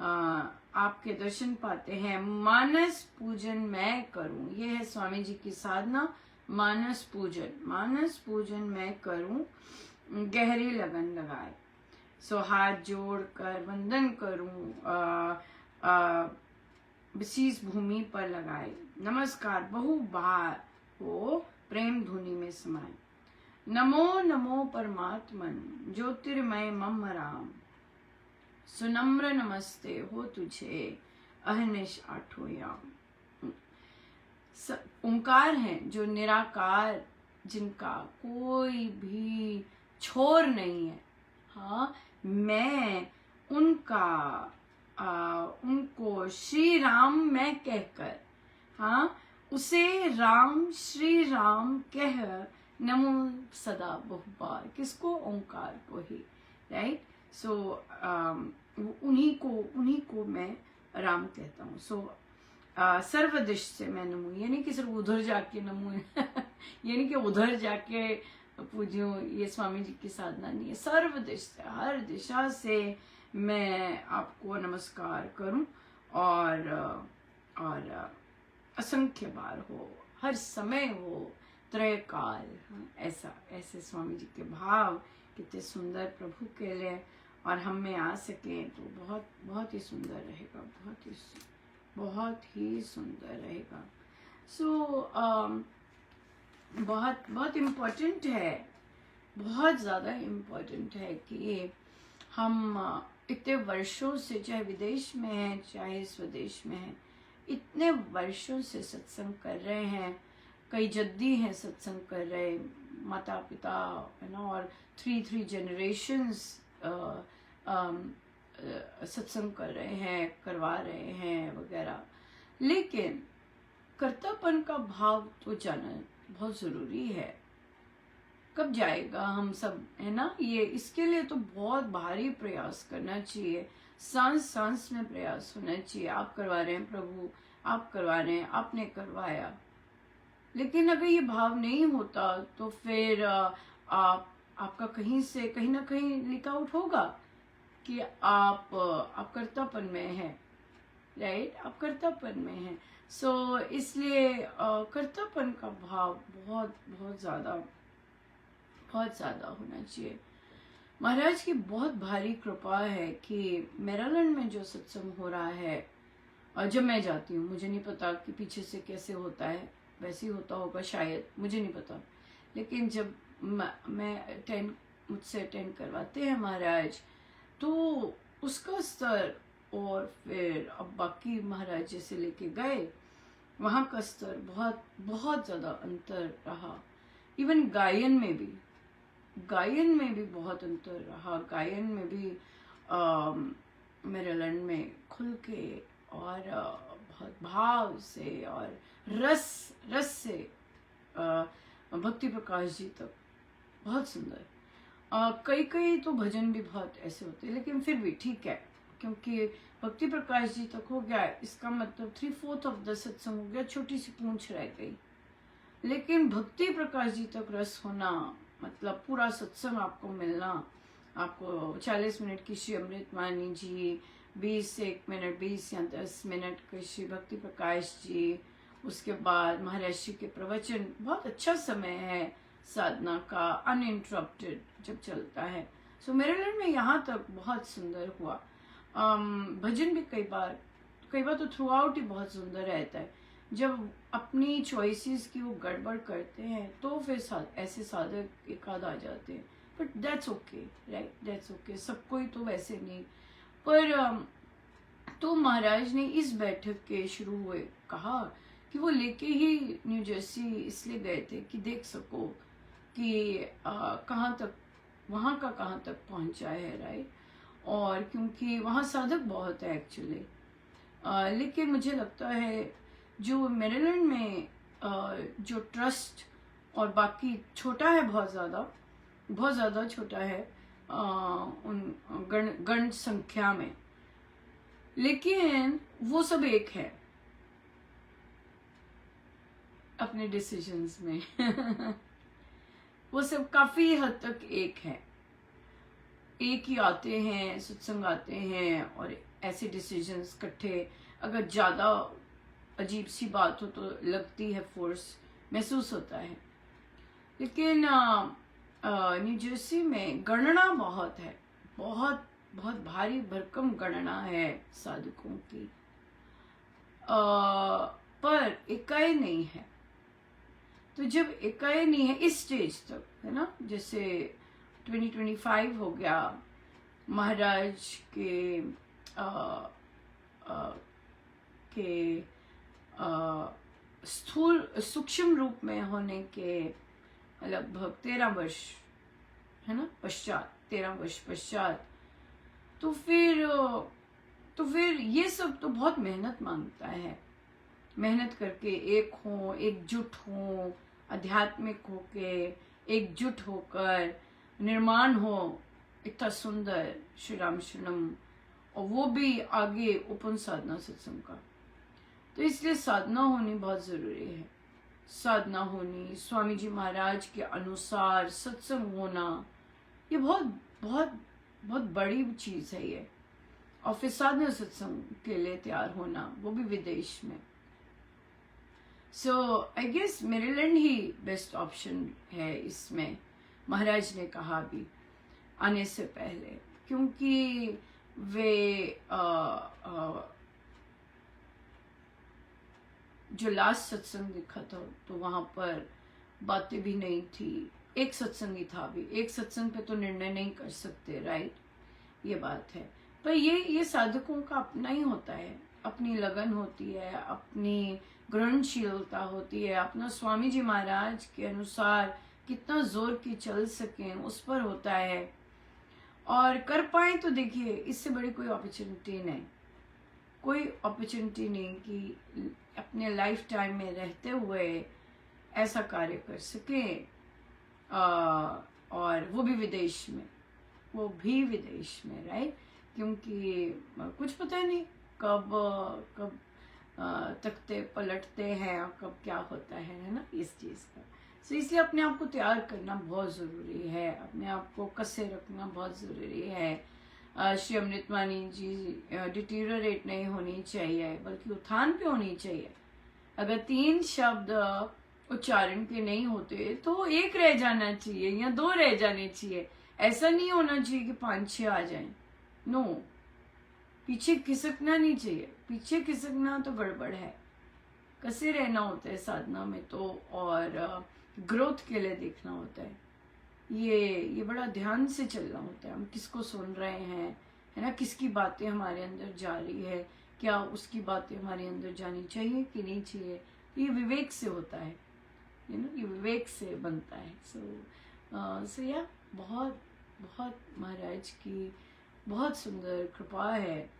आपके दर्शन पाते हैं। मानस पूजन मैं करूं, ये है स्वामी जी की साधना। मानस पूजन मैं करूं, गहरी लगन लगाए। सो हाथ जोड़कर वंदन करूं, विशेष भूमि पर लगाए। नमस्कार बहु बार हो, प्रेम धुनि में समाये। नमो नमो परमात्मन, ज्योतिर्मय मम राम। सुनम्र नमस्ते हो तुझे, अहनिश आठों याम। ओंकार है जो निराकार, जिनका कोई भी छोर नहीं है। हाँ, मैं उनका उनको श्री राम मैं कहकर, हाँ, उसे राम श्री राम कह नमो सदा बहुबार। किसको? ओंकार को ही, राइट। सो उन्हीं को मैं राम कहता हूँ। सो सर्वदिश से मैं नमूं, ये नहीं कि सिर्फ उधर जाके नमूं ये नहीं कि उधर जाके पूजूं, ये स्वामी जी की साधना नहीं है। सर्वदिश से, हर दिशा से मैं आपको नमस्कार करूं, और असंख्य बार हो, हर समय हो, त्रयकाल। ऐसे स्वामी जी के भाव कितने सुंदर प्रभु के लिए, और हम में आ सके तो बहुत बहुत ही सुंदर रहेगा, बहुत ही सुंदर रहेगा। सो बहुत इम्पोर्टेंट है, बहुत ज़्यादा इम्पोर्टेंट है कि हम इतने वर्षों से, चाहे विदेश में हैं चाहे स्वदेश में हैं, इतने वर्षों से सत्संग कर रहे हैं। कई जद्दी हैं सत्संग कर रहे, माता पिता, है ना, और 3 जनरेशन्स सत्संग कर रहे हैं, करवा रहे हैं वगैरह। लेकिन कर्तव्यपन का भाव तो जाना बहुत ज़रूरी है। कब जाएगा हम सब, है ना, ये इसके लिए तो बहुत भारी प्रयास करना चाहिए। सांस में प्रयास होना चाहिए। आप करवा रहे हैं प्रभु, आप करवा रहे हैं, आपने करवाया। लेकिन अगर ये भाव नहीं होता तो फिर आपका कहीं ना कहीं लीक आउट होगा कि आप कर्तव्यपन में हैं, राइट, आप कर्तव्यपन में हैं। सो इसलिए कर्तव्यपन का भाव बहुत ज़्यादा होना चाहिए। महाराज की बहुत भारी कृपा है कि मेरालैंड में जो सत्संग हो रहा है, और जब मैं जाती हूँ, मुझे नहीं पता कि पीछे से कैसे होता है, वैसे ही होता होगा शायद, मुझे नहीं पता। लेकिन जब मैं मुझसे अटेंड करवाते हैं महाराज, तो उसका स्तर और फिर अब बाकी महाराज जैसे लेके गए, वहाँ का स्तर बहुत ज़्यादा अंतर रहा। इवन गायन में भी बहुत अंतर रहा। गायन में भी मेरालैंड में खुल के और बहुत भाव से और रस से भक्ति प्रकाश जी तक बहुत सुंदर। कई तो भजन भी बहुत ऐसे होते हैं, लेकिन फिर भी ठीक है, क्योंकि भक्ति प्रकाश जी तक हो गया, इसका मतलब 3/4 ऑफ द सत्संग हो गया, छोटी सी पूंछ रह गई। लेकिन भक्ति प्रकाश जी तक रस होना मतलब पूरा सत्संग आपको मिलना। आपको 40 मिनट की श्री अमृतवाणी जी, 20 से 1 मिनट, 20 या 10 मिनट की श्री भक्ति प्रकाश जी, उसके बाद महर्षि के प्रवचन। बहुत अच्छा समय है साधना का, अनइंटरप्टेड जब चलता है। सो मेरालैंड में यहाँ तक बहुत सुंदर हुआ। भजन भी कई बार तो थ्रू आउट ही बहुत सुंदर रहता है। जब अपनी चॉइसेस की वो गड़बड़ करते हैं तो फिर ऐसे साधक एक आध आ जाते हैं, but that's okay, right, that's okay. सब कोई तो वैसे नहीं, पर तो महाराज ने इस बैठक के शुरू हुए कहा कि वो लेके ही न्यू जर्सी इसलिए गए थे कि देख सको कि कहाँ तक, वहाँ का कहाँ तक पहुँचा है, राइट। और क्योंकि वहाँ साधक बहुत है एक्चुअली, लेकिन मुझे लगता है जो मेरालैंड में जो ट्रस्ट और बाकी छोटा है, बहुत ज़्यादा छोटा है उन गण संख्या में, लेकिन वो सब एक है अपने डिसीजंस में वो सब काफी हद तक एक है, एक ही आते हैं, सत्संग आते हैं और ऐसे डिसीजंस इकट्ठे, अगर ज़्यादा अजीब सी बात हो तो लगती है, फोर्स महसूस होता है। लेकिन न्यू जर्सी में गणना बहुत है, बहुत बहुत भारी भरकम गणना है साधकों की, पर इकाई नहीं है। तो जब इकाई नहीं है इस स्टेज तक, है ना, जैसे 2025 हो गया, महाराज के के स्थूल सूक्ष्म रूप में होने के लगभग 13 वर्ष, है ना, पश्चात, 13 वर्ष पश्चात, तो फिर ये सब तो बहुत मेहनत मांगता है। मेहनत करके एक हो, एकजुट हो, आध्यात्मिक होके एकजुट होकर निर्माण हो इतना सुंदर श्री राम शरणम, और वो भी आगे ओपन साधना सत्संग का। तो इसलिए साधना होनी बहुत जरूरी है। साधना होनी, स्वामी जी महाराज के अनुसार सत्संग होना, ये बहुत बहुत बहुत बड़ी चीज है ये। और फिर साधना सत्संग के लिए तैयार होना, वो भी विदेश में। सो आई गेस मेरीलैंड ही बेस्ट ऑप्शन है इसमें, महाराज ने कहा भी आने से पहले, क्योंकि वे जो लास्ट सत्संग दिखा था तो वहां पर बातें भी नहीं थी, एक सत्संगी था भी, एक सत्संग पे तो निर्णय नहीं कर सकते, राइट, ये बात है। पर ये साधकों का अपना ही होता है, अपनी लगन होती है, अपनी ग्रहणशीलता होती है, अपना स्वामी जी महाराज के अनुसार कितना जोर की चल सकें उस पर होता है, और कर पाए तो देखिए इससे बड़ी कोई अपॉर्चुनिटी नहीं, कोई अपॉर्चुनिटी नहीं कि अपने लाइफ टाइम में रहते हुए ऐसा कार्य कर सके, और वो भी विदेश में, वो भी विदेश में, राइट, क्योंकि कुछ पता ही नहीं कब तख्ते पलटते हैं और कब क्या होता है ना, इस चीज़ का। सो इसलिए अपने आप को तैयार करना बहुत ज़रूरी है, अपने आप को कसे रखना बहुत ज़रूरी है। श्री अमृतवाणी जी डिटीरियरेट नहीं होनी चाहिए, बल्कि उत्थान पे होनी चाहिए। अगर 3 शब्द उच्चारण के नहीं होते तो 1 रह जाना चाहिए या 2 रह जाने चाहिए, ऐसा नहीं होना चाहिए कि 5-6 आ जाएं। नो, पीछे खिसकना नहीं चाहिए, पीछे खिसकना तो गड़बड़ है। कसे रहना होता है साधना में तो, और ग्रोथ के लिए देखना होता है, ये बड़ा ध्यान से चलना होता है। हम किसको सुन रहे हैं, है ना, किसकी बातें हमारे अंदर जा रही है, क्या उसकी बातें हमारे अंदर जानी चाहिए कि नहीं चाहिए, ये विवेक से होता है, यू नो, ये विवेक से बनता है। सो या बहुत बहुत महाराज की बहुत सुंदर कृपा है,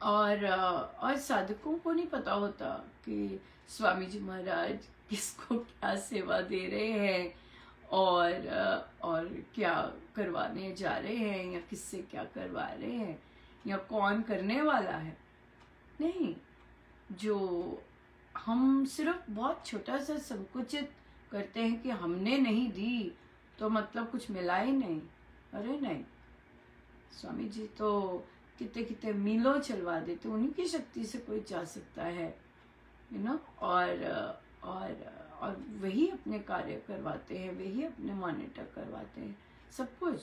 और साधकों को नहीं पता होता कि स्वामी जी महाराज किसको क्या सेवा दे रहे हैं, और क्या करवाने जा रहे हैं, या किससे क्या करवा रहे हैं, या कौन करने वाला है। नहीं, जो हम सिर्फ बहुत छोटा सा संकुचित करते हैं कि हमने नहीं दी तो मतलब कुछ मिला ही नहीं। अरे नहीं, स्वामी जी तो कितने कितने मीलों चलवा देते, उन्हीं की शक्ति से कोई जा सकता है, यू नो, और वही अपने कार्य करवाते हैं, वही अपने मॉनिटर करवाते हैं, सब कुछ।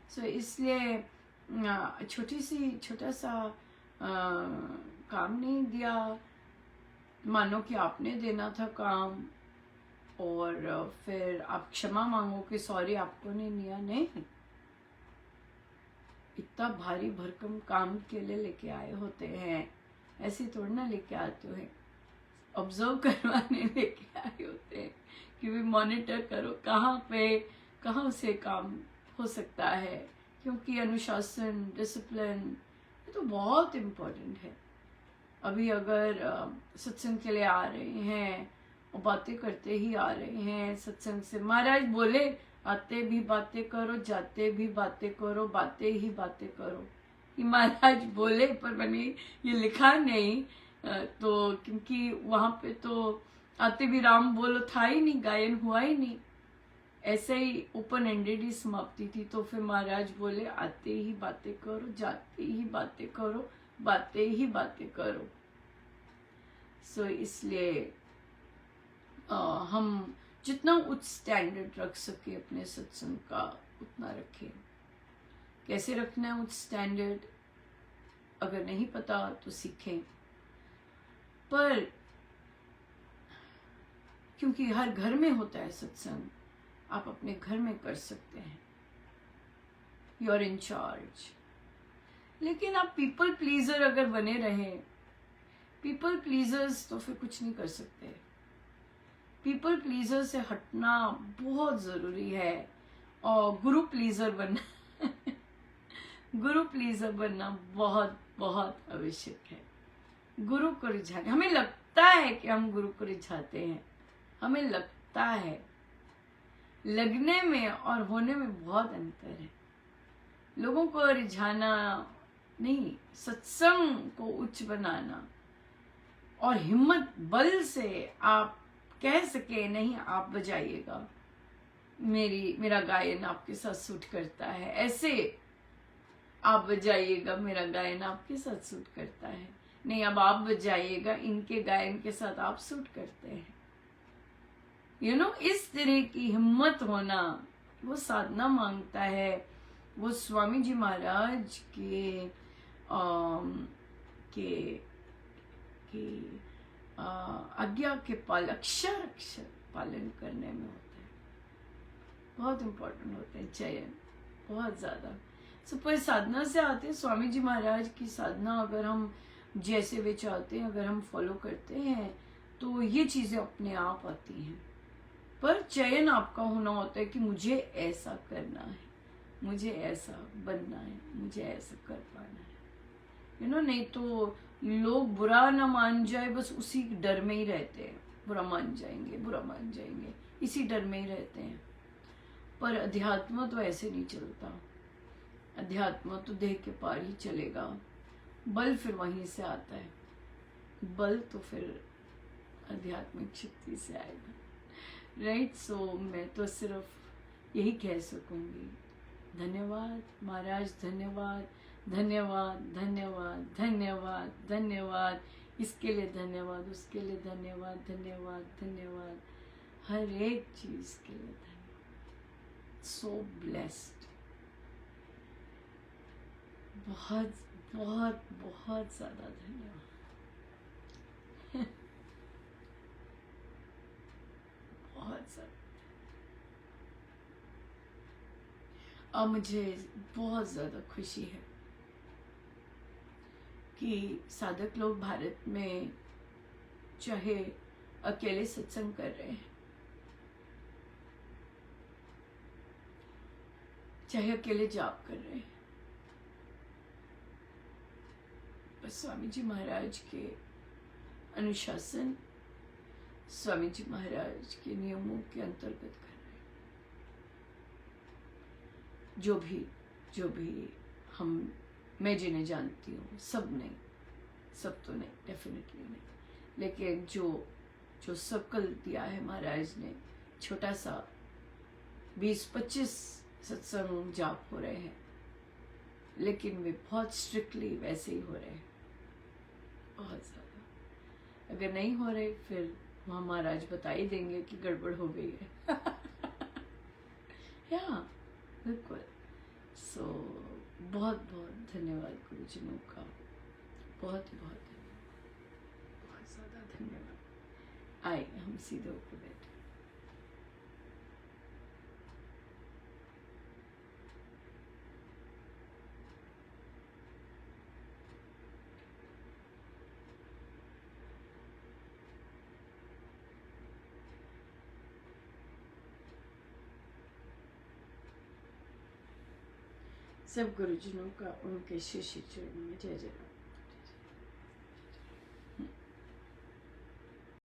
सो इसलिए छोटा सा काम नहीं दिया, मानो कि आपने देना था काम, और फिर आप क्षमा मांगो कि सॉरी आपको नहीं दिया। नहीं, इतना भारी भरकम काम के लिए लेके आए होते हैं, ऐसे थोड़ी ना लेके आते हैं, ऑब्जर्व करवाने लेके आए होते हैं कि भी मॉनिटर करो कहाँ से काम हो सकता है, क्योंकि अनुशासन, डिसिप्लिन, ये तो बहुत इम्पोर्टेंट है। अभी अगर सत्संग के लिए आ रहे हैं और बातें करते ही आ रहे हैं सत्संग से, महाराज बोले आते भी बातें करो, जाते भी बातें करो, बातें ही बातें करो, ये महाराज बोले, पर मैंने ये लिखा नहीं, तो क्योंकि वहां पे तो आते भी राम बोलो था ही नहीं, गायन हुआ ही नहीं, ऐसे ही ओपन एंडेड ही समाप्ति थी। तो फिर महाराज बोले आते ही बातें करो, जाते ही बातें करो, बातें ही बातें करो। सो इसलिए हम जितना उच्च स्टैंडर्ड रख सके अपने सत्संग का उतना रखें। कैसे रखना है उच्च स्टैंडर्ड, अगर नहीं पता तो सीखें। पर क्योंकि हर घर में होता है सत्संग, आप अपने घर में कर सकते हैं, यू आर इन चार्ज। लेकिन आप पीपल प्लीजर अगर बने रहें, पीपल प्लीजर्स तो फिर कुछ नहीं कर सकते। पीपल प्लीजर से हटना बहुत जरूरी है और गुरु प्लीजर बनना गुरु प्लीजर बनना बहुत बहुत आवश्यक है। गुरु को रिझाने, हमें लगता है कि हम गुरु को रिझाते हैं, हमें लगता है, लगने में और होने में बहुत अंतर है। लोगों को रिझाना नहीं, सत्संग को उच्च बनाना और हिम्मत बल से आप कह सके नहीं आप बजाइएगा, मेरा गायन आपके साथ सूट करता है, ऐसे आप बजाइएगा, मेरा गायन आपके साथ सूट करता है, नहीं अब आप बजाइएगा, इनके गायन के साथ आप सूट करते हैं। यू नो, इस तरह की हिम्मत होना वो साधना मांगता है। वो स्वामी जी महाराज के आज्ञा के अक्षर अक्षर पालन करने में होता है। बहुत इम्पोर्टेंट होते हैं चयन, बहुत ज्यादा। पर साधना से आते हैं। स्वामी जी महाराज की साधना अगर हम जैसे वे चाहते हैं अगर हम फॉलो करते हैं तो ये चीजें अपने आप आती हैं। पर चयन आपका होना होता है कि मुझे ऐसा करना है, मुझे ऐसा बनना है, मुझे ऐसा कर पाना है। यू नो, नहीं तो लोग बुरा ना मान जाए बस उसी डर में ही रहते हैं, बुरा मान जाएंगे, बुरा मान जाएंगे, इसी डर में ही रहते हैं। पर अध्यात्म तो ऐसे नहीं चलता। अध्यात्म तो देह के पार ही चलेगा। बल फिर वहीं से आता है, बल तो फिर आध्यात्मिक शक्ति से आएगा। राइट। सो मैं तो सिर्फ यही कह सकूंगी, धन्यवाद महाराज, धन्यवाद धन्यवाद धन्यवाद धन्यवाद धन्यवाद, इसके लिए धन्यवाद, उसके लिए धन्यवाद, धन्यवाद धन्यवाद, हर एक चीज के लिए धन्यवाद। सो ब्लेस्ड, बहुत बहुत बहुत ज्यादा धन्यवाद। बहुत ज्यादा। अब मुझे बहुत ज्यादा खुशी है कि साधक लोग भारत में चाहे अकेले सत्संग कर रहे हैं, चाहे अकेले जाप कर रहे हैं, पर स्वामी जी महाराज के अनुशासन, स्वामी जी महाराज के नियमों के अंतर्गत कर रहे हैं। जो भी मैं जिन्हें जानती हूँ, सब नहीं, सब तो नहीं, डेफिनेटली नहीं, लेकिन जो सर्कल दिया है महाराज ने, छोटा सा 20-25 सत्संग जाप हो रहे हैं, लेकिन वे बहुत स्ट्रिक्टली वैसे ही हो रहे हैं, बहुत ज्यादा। अगर नहीं हो रहे फिर वहाँ महाराज बता ही देंगे कि गड़बड़ हो गई है। या बिल्कुल। सो बहुत बहुत धन्यवाद गुरुजनों का, बहुत बहुत धन्यवाद, बहुत ज़्यादा धन्यवाद। आए हम सीधे होकर बैठे। सब गुरुजनों का उनके शिष्य चरणों में जय जय।